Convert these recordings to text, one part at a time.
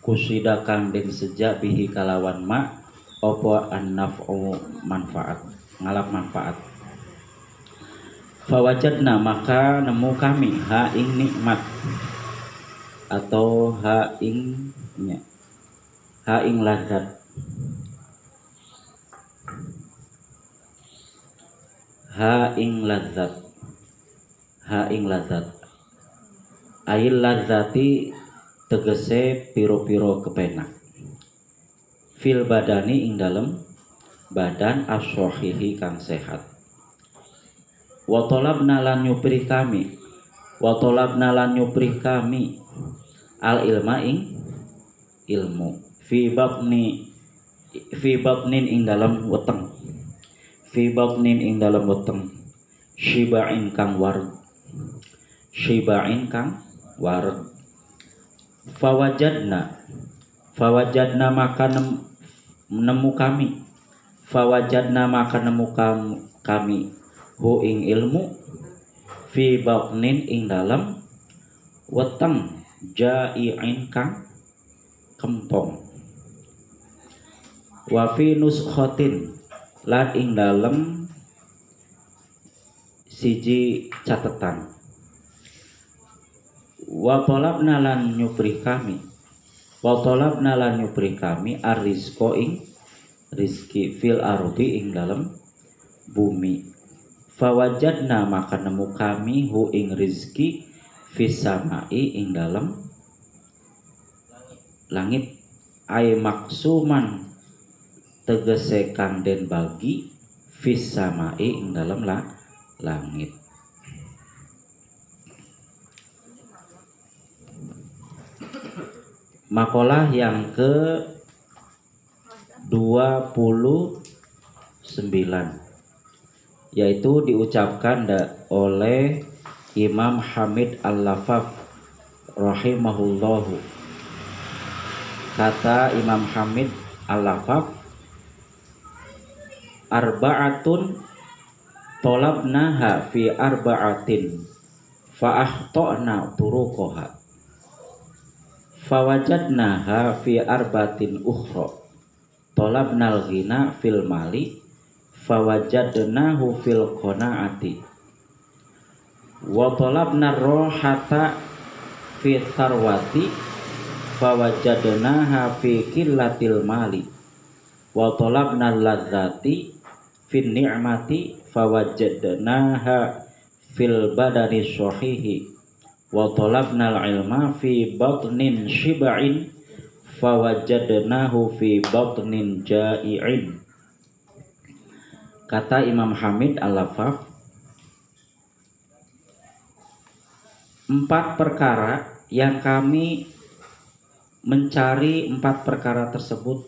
kusida kang den sejak bihi kalawan ma apa an-naf'u manfaat ngalap manfaat. Fawajadna maka nemu kami ha ing nikmat atau ha ing lazat. Ha ing lazat ail lazati tegese piro-piro kepenak fil badani ing dalem badan as-sahihi kang sehat. Wa talabna lan nyupri kami al ilma ing ilmu fi batnin ing dalem weteng syiba'in kang wareg. Fawajadna maka nemu kami hu ing ilmu fi batnin ing dalem weteng ja'i'in kang kempong. Wa fi nuskhatin lan ing dalem siji catetan. Wa talabna lan nyupri kami ar-rizqa ing rizki fil ardi ing dalem bumi. Fawajadna maka nemu kami hu ing rizki fis samai ing dalem langit ay maksuman tegese kang den bagi fis samai ing dalem langit. Makalah yang ke-29 yaitu diucapkan oleh Imam Hamid Al-Lafaf rahimahullahu. Kata Imam Hamid Al-Lafaf, arba'atun tolabnaha fi arba'atin fa akhto'na turuqaha fawajadnaha fi arbatin ukhra tolabnal ghina fil mali fawajadnahu fil qanaati wa tolabna rohata fi sarwati fawajadnaha fi qillatil mali wa tolabna ladzati fin ni'mati fawajadnaha fil badani sahihi wa talabnal ilma fi batnin shiba'in fawajadnahu fi batnin ja'i'in. Kata Imam Hamid Al-Lafaf, 4 perkara yang kami mencari 4 perkara tersebut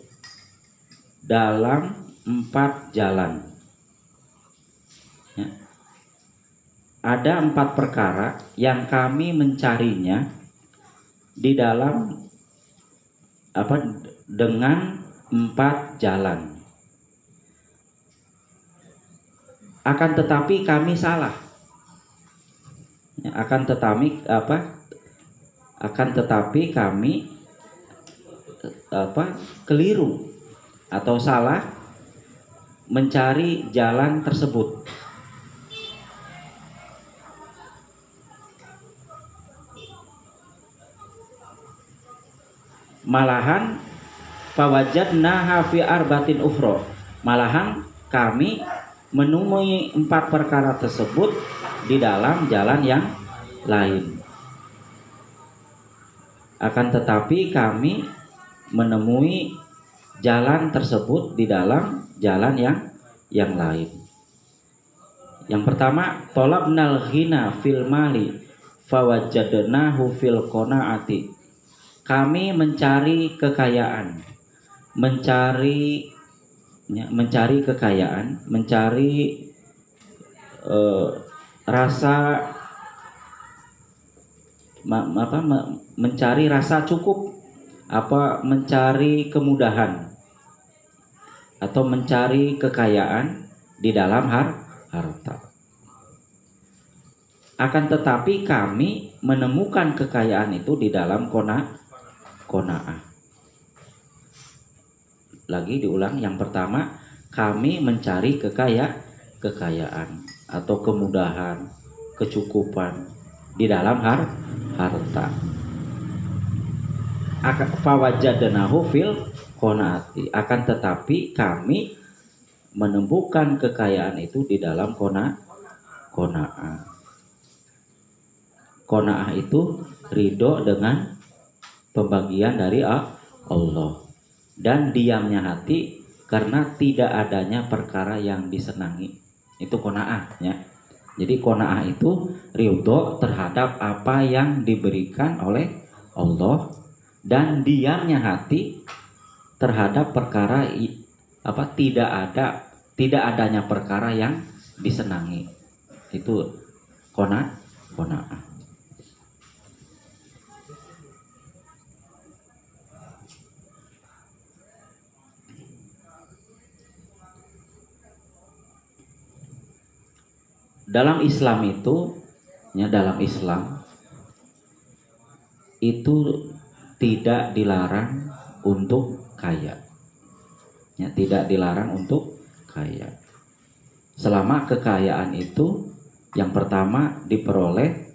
dalam 4 jalan. Ya. Ada 4 perkara yang kami mencarinya di dalam dengan 4 jalan. Akan tetapi kami salah. Akan tetapi kami keliru atau salah mencari jalan tersebut. Malahan fawajadnaha fi arbatin ukhra. Malahan kami menemui 4 perkara tersebut di dalam jalan yang lain. Akan tetapi kami menemui jalan tersebut di dalam jalan yang lain. Yang pertama, talabnal ghina fil mali fawajadnahu fil qanaati. Kami mencari kekayaan, mencari rasa cukup, mencari kemudahan atau mencari kekayaan di dalam harta. Akan tetapi kami menemukan kekayaan itu di dalam qanaah. lagi diulang. Yang pertama, kami mencari kekayaan atau kemudahan, kecukupan di dalam harta. Fawajadnahu fil qanaati, akan tetapi kami menemukan kekayaan itu di dalam qanaah. Qanaah itu ridho dengan pembagian dari Allah dan diamnya hati karena tidak adanya perkara yang disenangi. Itu qanaah ya. Jadi qanaah itu ridho terhadap apa yang diberikan oleh Allah dan diamnya hati terhadap perkara tidak adanya perkara yang disenangi. Itu qanaah. Dalam Islam itu, dalam Islam itu tidak dilarang untuk kaya. Tidak dilarang untuk kaya. Selama kekayaan itu yang pertama diperoleh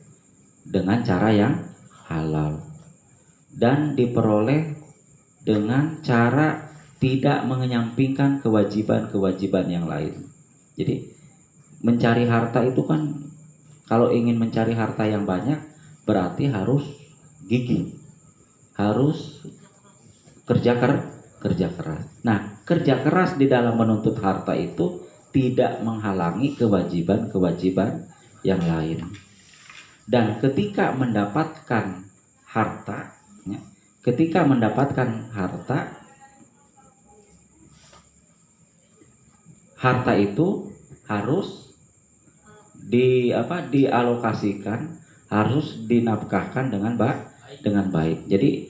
dengan cara yang halal dan diperoleh dengan cara tidak menyampingkan kewajiban-kewajiban yang lain. Jadi mencari harta itu kan, kalau ingin mencari harta yang banyak berarti harus gigih, harus kerja keras. Nah, kerja keras di dalam menuntut harta itu tidak menghalangi kewajiban-kewajiban yang lain. Dan ketika mendapatkan harta, harta itu harus dialokasikan, harus dinafkahkan dengan baik. Jadi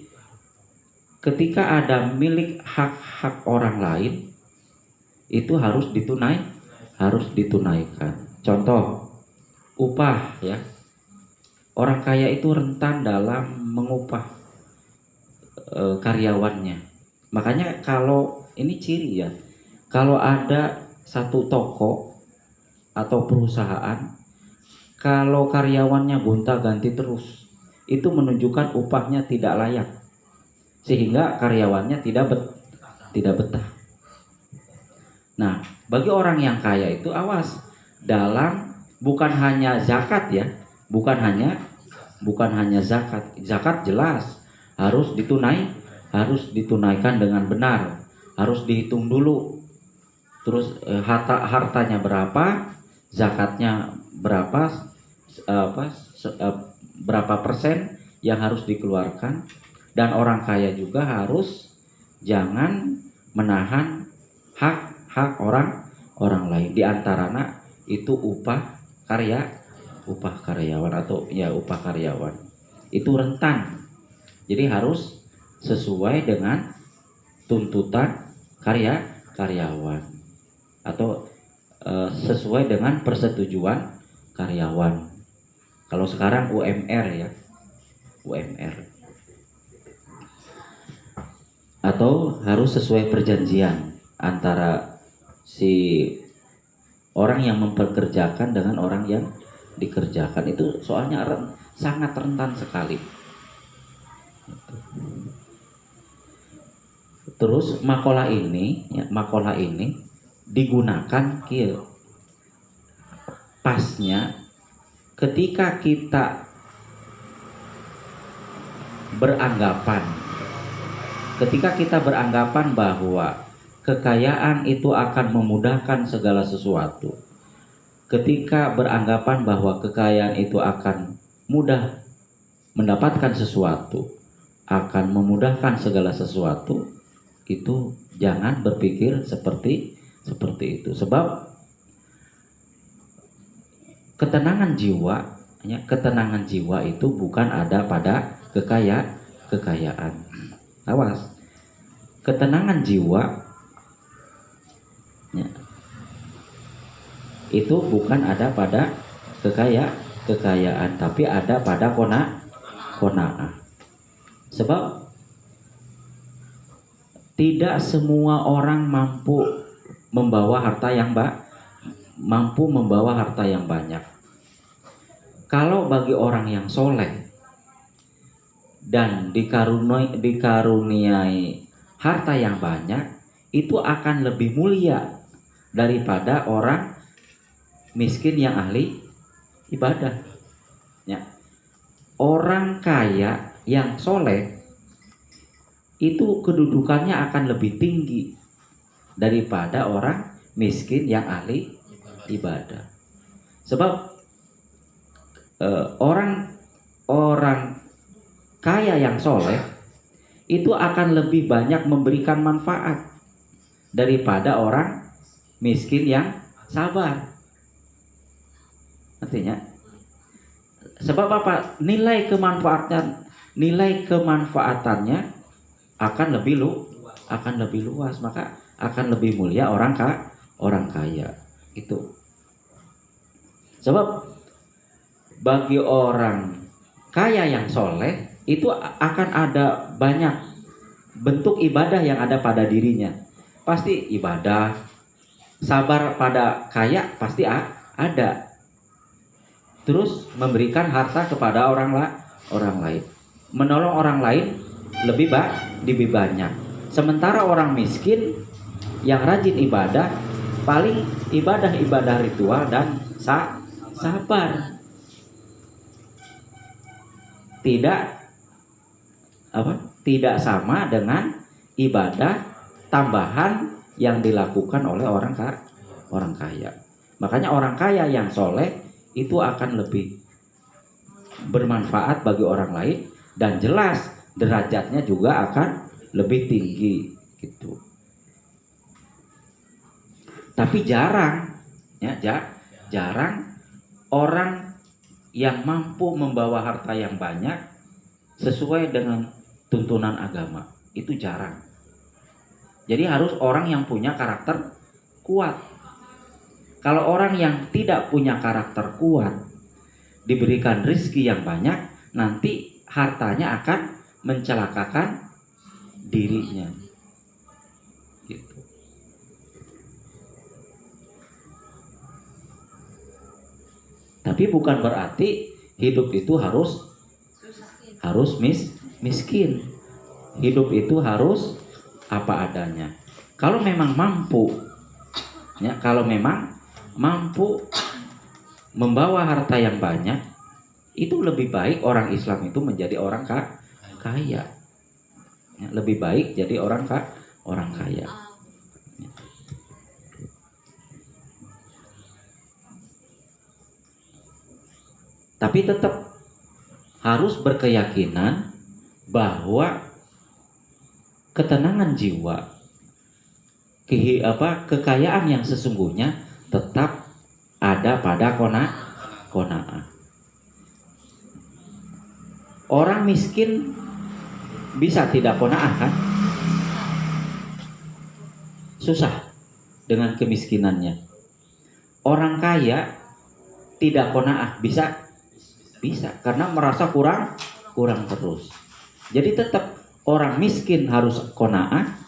ketika ada milik hak orang lain itu harus ditunaikan. Contoh upah ya. Orang kaya itu rentan dalam mengupah karyawannya. Makanya kalau ini ciri ya, kalau ada satu toko atau perusahaan, kalau karyawannya gonta-ganti terus, itu menunjukkan upahnya tidak layak, sehingga karyawannya tidak betah. Nah, bagi orang yang kaya itu awas dalam bukan hanya zakat ya, bukan hanya zakat jelas harus ditunaikan dengan benar, harus dihitung dulu. Terus hartanya berapa, zakatnya berapa persen yang harus dikeluarkan, dan orang kaya juga harus jangan menahan hak orang lain. Di antaranya itu upah karyawan atau ya upah karyawan itu rentan. Jadi harus sesuai dengan tuntutan karyawan atau sesuai dengan persetujuan karyawan. Kalau sekarang UMR ya, UMR. Atau harus sesuai perjanjian antara si orang yang mempekerjakan dengan orang yang dikerjakan. Itu soalnya sangat rentan sekali. Terus makalah ini digunakan pasnya ketika kita beranggapan bahwa kekayaan itu akan memudahkan segala sesuatu. Ketika beranggapan bahwa kekayaan itu akan mudah mendapatkan sesuatu, akan memudahkan segala sesuatu, itu jangan berpikir seperti itu. Sebab ketenangan jiwa itu bukan ada pada kekayaan. Awas, ketenangan jiwa itu bukan ada pada kekayaan, tapi ada pada qanaah. Sebab Tidak semua orang mampu membawa harta yang banyak. Kalau bagi orang yang soleh dan dikaruniai harta yang banyak, itu akan lebih mulia daripada orang miskin yang ahli ibadah. Ya. Orang kaya yang soleh itu kedudukannya akan lebih tinggi daripada orang miskin yang ahli ibadah. Sebab orang kaya yang soleh itu akan lebih banyak memberikan manfaat daripada orang miskin yang sabar. Artinya, sebab apa? Nilai kemanfaatannya akan lebih luas, maka akan lebih mulia orang kaya itu. Sebab bagi orang kaya yang soleh itu akan ada banyak bentuk ibadah yang ada pada dirinya. Pasti ibadah, sabar pada kaya pasti ada. Terus memberikan harta kepada orang lain, menolong orang lain lebih banyak. Sementara orang miskin yang rajin ibadah, paling ibadah ritual dan sabar. Tidak sama dengan ibadah tambahan yang dilakukan oleh orang kaya. Makanya orang kaya yang soleh itu akan lebih bermanfaat bagi orang lain dan jelas derajatnya juga akan lebih tinggi gitu. Tapi jarang orang yang mampu membawa harta yang banyak sesuai dengan tuntunan agama, itu jarang. Jadi harus orang yang punya karakter kuat. Kalau orang yang tidak punya karakter kuat diberikan rezeki yang banyak, nanti hartanya akan mencelakakan dirinya gitu. Tapi bukan berarti hidup itu harus miskin. Hidup itu harus apa adanya. Kalau memang mampu membawa harta yang banyak, itu lebih baik orang Islam itu menjadi orang kaya. Ya, lebih baik jadi orang kaya. Tapi tetap harus berkeyakinan bahwa ketenangan jiwa, kekayaan yang sesungguhnya tetap ada pada qanaah. Orang miskin bisa tidak qanaah kan? Susah dengan kemiskinannya. Orang kaya tidak qanaah bisa karena merasa kurang terus. Jadi tetap orang miskin harus qanaah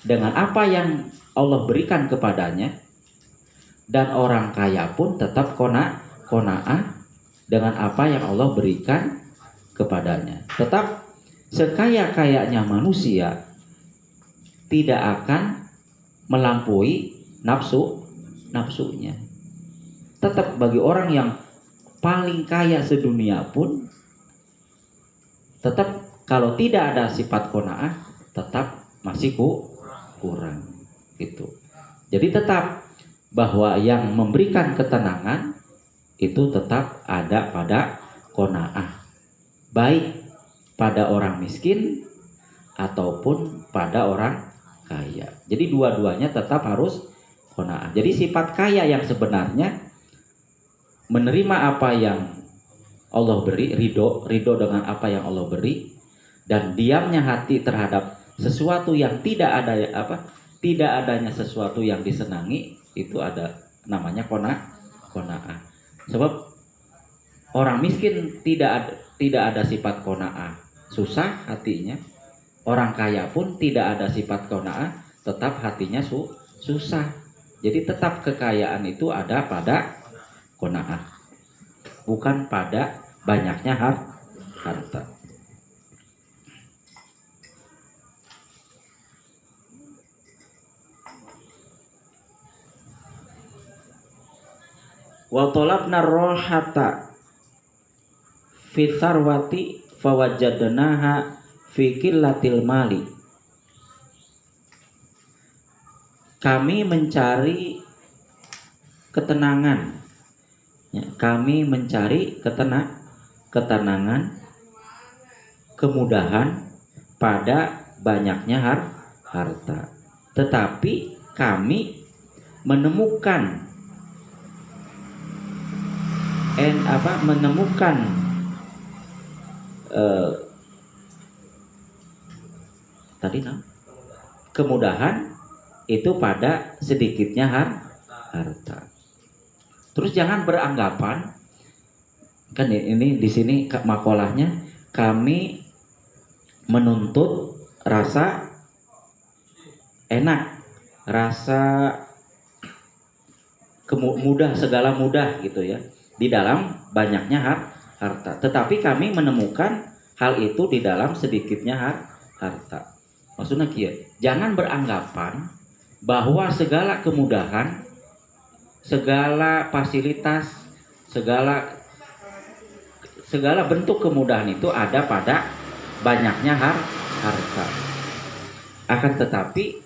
dengan apa yang Allah berikan kepadanya, dan orang kaya pun tetap qanaah dengan apa yang Allah berikan kepadanya. Tetap sekaya-kayanya manusia tidak akan melampaui nafsunya. Tetap bagi orang yang paling kaya sedunia pun, tetap kalau tidak ada sifat qanaah, tetap masih kurang gitu. Jadi tetap bahwa yang memberikan ketenangan itu tetap ada pada qanaah, baik pada orang miskin ataupun pada orang kaya. Jadi dua-duanya tetap harus qanaah. Jadi sifat kaya yang sebenarnya menerima apa yang Allah beri, ridho dengan apa yang Allah beri, dan diamnya hati terhadap sesuatu yang tidak adanya sesuatu yang disenangi, itu ada namanya qanaah. Sebab orang miskin tidak ada sifat qanaah, susah hatinya, Orang kaya pun tidak ada sifat qanaah, tetap hatinya susah. Jadi tetap kekayaan itu ada pada qanaah, bukan pada banyaknya harta. Wa talabna rohata fi sarwati fawajadnaha fi qillatil mali. Kami mencari ketenangan, ya, kami mencari ketenangan, kemudahan pada banyaknya harta. Tetapi kami menemukan kemudahan itu pada sedikitnya harta. Terus jangan beranggapan, kan ini di sini makolahnya, kami menuntut rasa enak, rasa mudah, segala mudah gitu ya, di dalam banyaknya harta. Tetapi kami menemukan hal itu di dalam sedikitnya harta. Maksudnya jangan beranggapan bahwa segala kemudahan, segala fasilitas, segala bentuk kemudahan itu ada pada banyaknya harta. Akan tetapi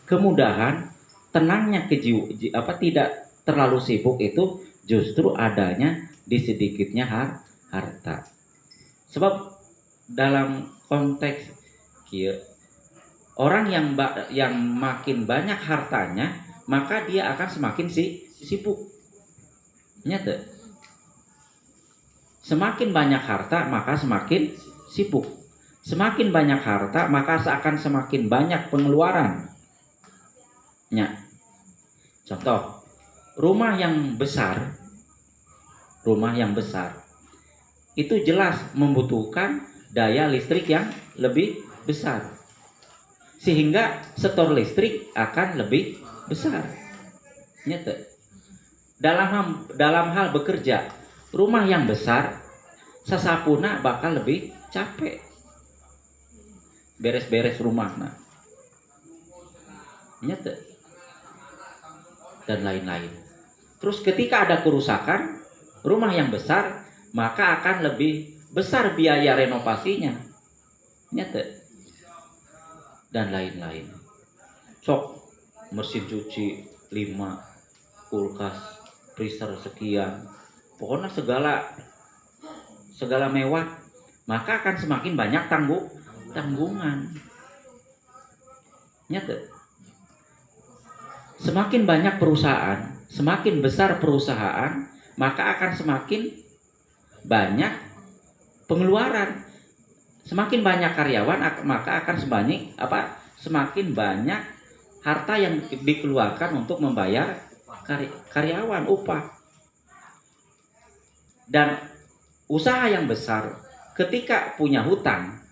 kemudahan, tenangnya tidak terlalu sibuk itu justru adanya di sedikitnya harta. Sebab dalam konteks orang yang makin banyak hartanya, maka dia akan semakin sibuk. Nyata. Semakin banyak harta, maka semakin sibuk. Semakin banyak harta, maka akan semakin banyak pengeluaran. Contoh, rumah yang besar itu jelas membutuhkan daya listrik yang lebih besar, sehingga setor listrik akan lebih besar. Dalam hal bekerja, rumah yang besar sasapuna bakal lebih capek beres-beres rumah dan lain-lain. Terus ketika ada kerusakan rumah yang besar, maka akan lebih besar biaya renovasinya, dan lain-lain. Sok mesin cuci 5, kulkas, freezer sekian, pokoknya segala mewah, maka akan semakin banyak tanggungan. Semakin banyak perusahaan, semakin besar perusahaan, maka akan semakin banyak pengeluaran. Semakin banyak karyawan, maka akan semakin banyak harta yang dikeluarkan untuk membayar karyawan, upah. Dan usaha yang besar ketika punya hutang,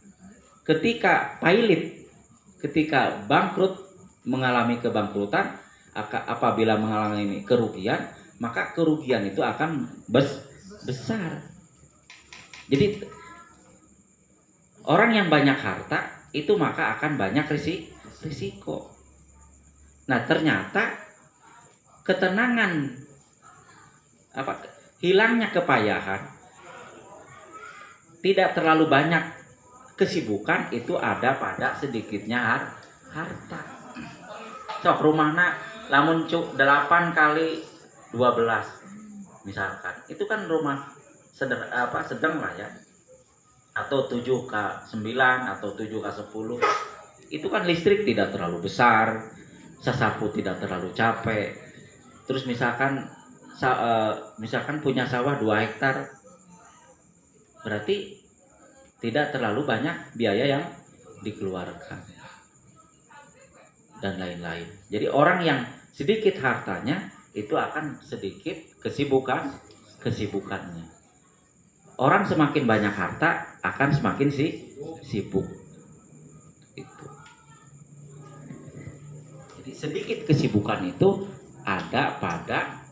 ketika pailit, ketika bangkrut, mengalami kebangkrutan, apabila mengalami kerugian, maka kerugian itu akan besar. Jadi orang yang banyak harta itu maka akan banyak risiko. Nah, ternyata ketenangan, hilangnya kepayahan, tidak terlalu banyak kesibukan itu ada pada sedikitnya harta. Sok rumahna lamun 8 kali 12 misalkan, itu kan rumah sedang lah ya, atau 7x9 atau 7x10, itu kan listrik tidak terlalu besar, sasapu tidak terlalu capek. Terus misalkan punya sawah 2 hektar, berarti tidak terlalu banyak biaya yang dikeluarkan dan lain-lain. Jadi orang yang sedikit hartanya itu akan sedikit kesibukannya. Orang semakin banyak harta akan semakin sibuk. Itu. Jadi sedikit kesibukan itu ada pada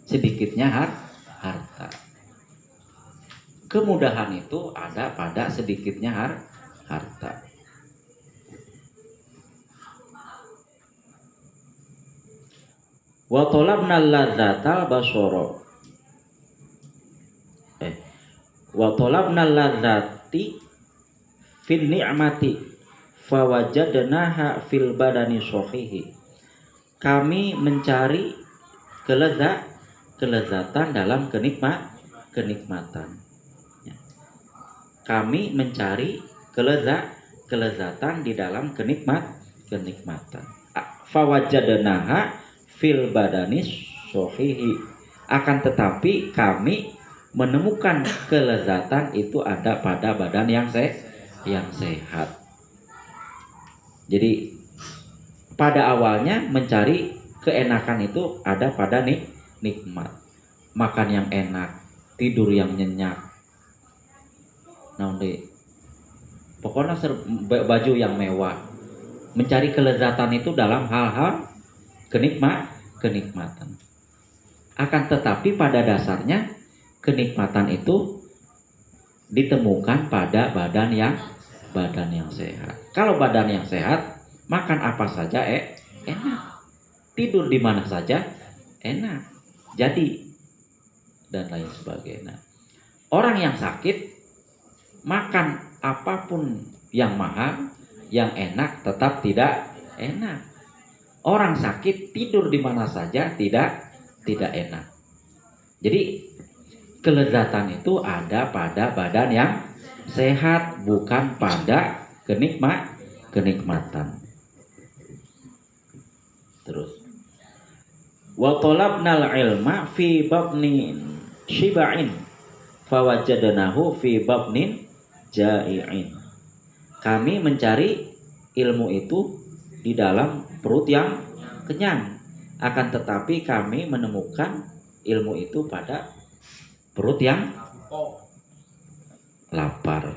sedikitnya harta. Kemudahan itu ada pada sedikitnya harta. Wa talabna ladzatal basara. Wa talabna ladzati fin ni'mati fawajadnaha fil badani sahihi. Kami mencari kelezatan dalam kenikmatan. Kami mencari kelezatan di dalam kenikmatan. Fawajadnaha fil badani sahihi. Akan tetapi kami menemukan kelezatan itu ada pada badan yang sehat. Jadi pada awalnya mencari keenakan itu ada pada nikmat. Makan yang enak, tidur yang nyenyak. Pokoknya baju yang mewah. Mencari kelezatan itu dalam hal-hal kenikmatan. Akan tetapi pada dasarnya kenikmatan itu ditemukan pada badan yang sehat. Kalau badan yang sehat, makan apa saja enak. Tidur di mana saja enak. Jadi dan lain sebagainya. Orang yang sakit makan apapun yang mahal, yang enak tetap tidak enak. Orang sakit tidur di mana saja tidak enak. Jadi kelezatan itu ada pada badan yang sehat, bukan pada kenikmatan. Terus wa talabnal ilma fi babnin shiba'in fawajadnahu fi babnin ja'i'in. Kami mencari ilmu itu di dalam perut yang kenyang, akan tetapi kami menemukan ilmu itu pada perut yang lapar.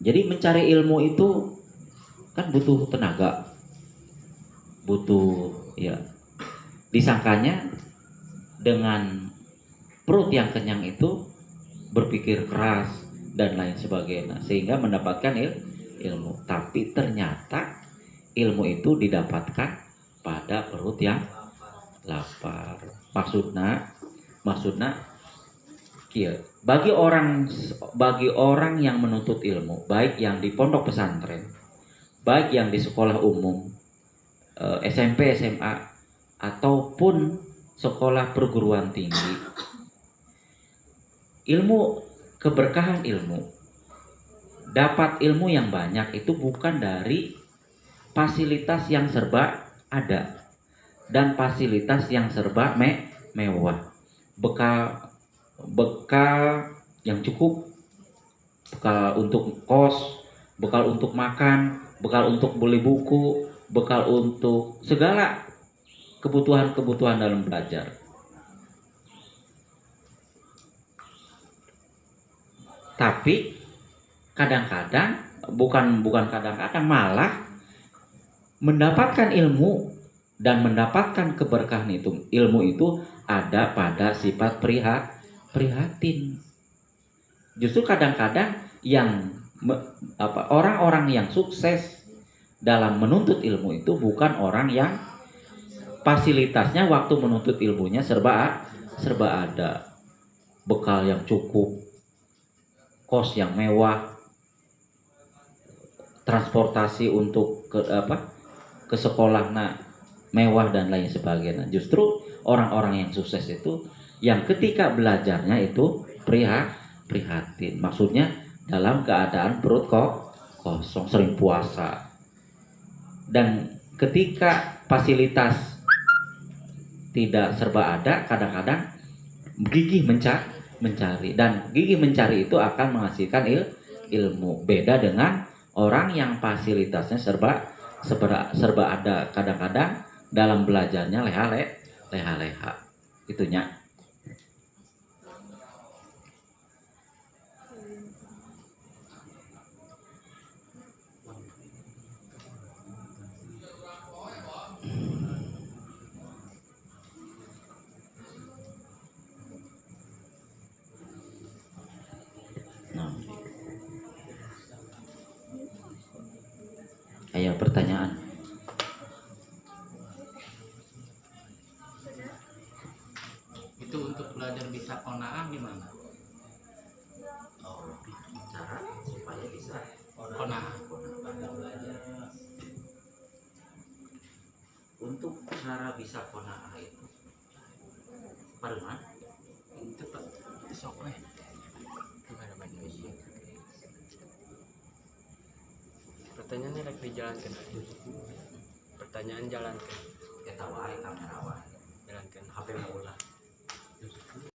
Jadi mencari ilmu itu kan butuh tenaga, butuh disangkanya dengan perut yang kenyang itu berpikir keras dan lain sebagainya sehingga mendapatkan ilmu. Tapi ternyata ilmu itu didapatkan pada perut yang lapar. Maksudnya bagi orang yang menuntut ilmu, baik yang di pondok pesantren, baik yang di sekolah umum, SMP, SMA, ataupun sekolah perguruan tinggi, keberkahan ilmu, dapat ilmu yang banyak itu bukan dari fasilitas yang serba ada dan fasilitas yang serba mewah, bekal yang cukup, bekal untuk kos, bekal untuk makan, bekal untuk beli buku, bekal untuk segala kebutuhan dalam belajar. Tapi kadang-kadang bukan kadang-kadang malah mendapatkan ilmu dan mendapatkan keberkahan ilmu itu ada pada sifat prihatin. Justru kadang-kadang orang-orang yang sukses dalam menuntut ilmu itu bukan orang yang fasilitasnya waktu menuntut ilmunya serba ada, bekal yang cukup, kos yang mewah, transportasi untuk ke sekolah mewah dan lain sebagainya. Justru orang-orang yang sukses itu yang ketika belajarnya itu prihatin. Maksudnya dalam keadaan perut kosong, sering puasa. Dan ketika fasilitas tidak serba ada, kadang-kadang gigih mencari. Dan gigih mencari itu akan menghasilkan ilmu. Beda dengan orang yang fasilitasnya serba ada, kadang-kadang dalam belajarnya leha-leha itunya. Aya pertanyaan. Itu untuk belajar bisa qanaah gimana? Oh, cara supaya bisa Qanaah. untuk cara bisa qanaah itu parengan Itu Pak. Sok weh. Gimana bahasa Indonesia? Pertanyaannya lagi dijalankan. Pertanyaan jalankan. eta wae kamera wae Jalankan. HP mau ulah